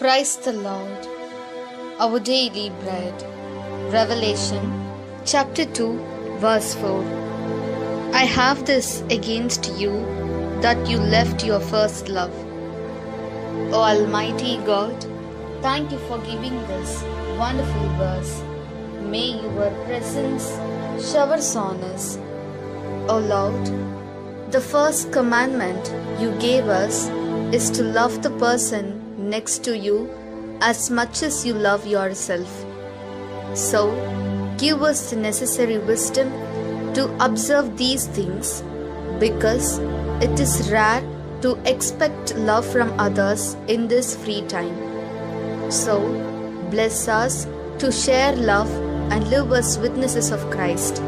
Praise the Lord. Our daily bread. Revelation chapter 2 verse 4. I have this against you, that you left your first love. O Almighty God, thank you for giving this wonderful verse. May your presence showers on us. O Lord, the first commandment you gave us is to love the person next to you as much as you love yourself. So, give us the necessary wisdom to observe these things, because it is rare to expect love from others in this free time. So, bless us to share love and live as witnesses of Christ.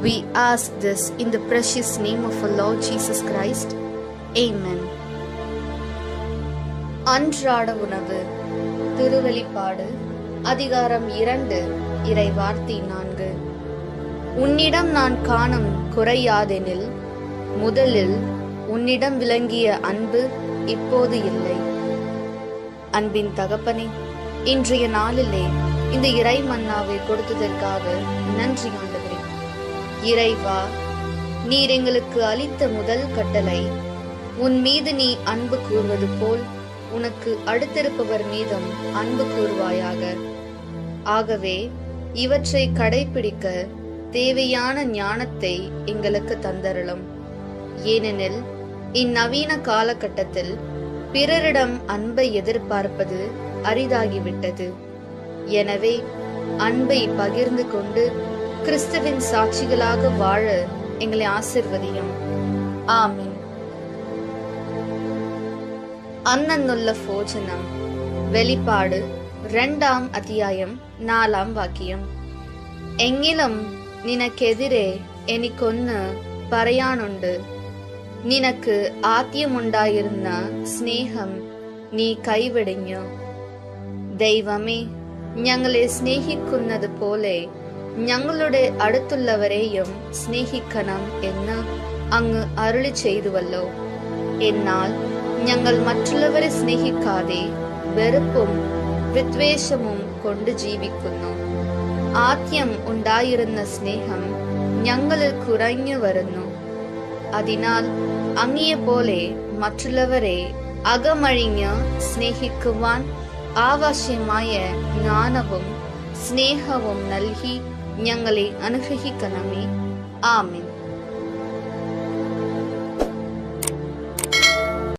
We ask this in the precious name of our Lord Jesus Christ. Amen. அன்றாட உணவு. திருவெளிப்பாடு அதிகாரம் 2 இறை வார்த்தை 4. உன்னிடம் நான் காணும் குறையாதெனில் முதலில் உன்னிடம் விளங்கிய அன்பு இப்போது இல்லை. அன்பின் தகப்பனே, இன்றைய நாளிலே இந்த இறை மன்னாவை கொடுத்ததற்காக நன்றி ஆண்டவரே. இறைவா, நீர் எங்களுக்கு அளித்த முதல் கட்டளை, உன் மீது நீ அன்பு கூர்வது போல் உனக்கு அடுத்திருப்பவர் மீதும் அன்பு கூறுவாயாக. ஆகவே இவற்றை கடைபிடிக்க தேவையான ஞானத்தை எங்களுக்கு தந்தருளும். ஏனெனில் இந்நவீன காலகட்டத்தில் பிறரிடம் அன்பை எதிர்பார்ப்பது அரிதாகிவிட்டது. எனவே அன்பை பகிர்ந்து கொண்டு கிறிஸ்துவின் சாட்சிகளாக வாழ எங்களை ஆசிர்வதியும். ஆமீன். അന്നുള്ള ഭോജനം. വെളിപ്പാട് 2 അധ്യായം 4 വാക്യം. എങ്കിലും നിനക്കെതിരെ എനിക്കൊന്ന് പറയാനുണ്ട്. നിനക്ക് ആദ്യമുണ്ടായിരുന്ന സ്നേഹം നീ കൈവെടിഞ്ഞു. ദൈവമേ, ഞങ്ങളെ സ്നേഹിക്കുന്നത് പോലെ ഞങ്ങളുടെ അടുത്തുള്ളവരെയും സ്നേഹിക്കണം എന്ന് അങ്ങ് അരുളി ചെയ്തുവല്ലോ. എന്നാൽ ഞങ്ങൾ മറ്റുള്ളവരെ സ്നേഹിക്കാതെ വെറുപ്പും വിദ്വേഷവും കൊണ്ട് ജീവിക്കുന്നു. ആദ്യം ഉണ്ടായിരുന്ന സ്നേഹം ഞങ്ങളിൽ കുറഞ്ഞു വരുന്നു. അതിനാൽ അങ്ങയെപ്പോലെ മറ്റുള്ളവരെ അകമഴിഞ്ഞ് സ്നേഹിക്കുവാൻ ആവശ്യമായ ജ്ഞാനവും സ്നേഹവും നൽകി ഞങ്ങളെ അനുഗ്രഹിക്കണമേ. ആമേൻ.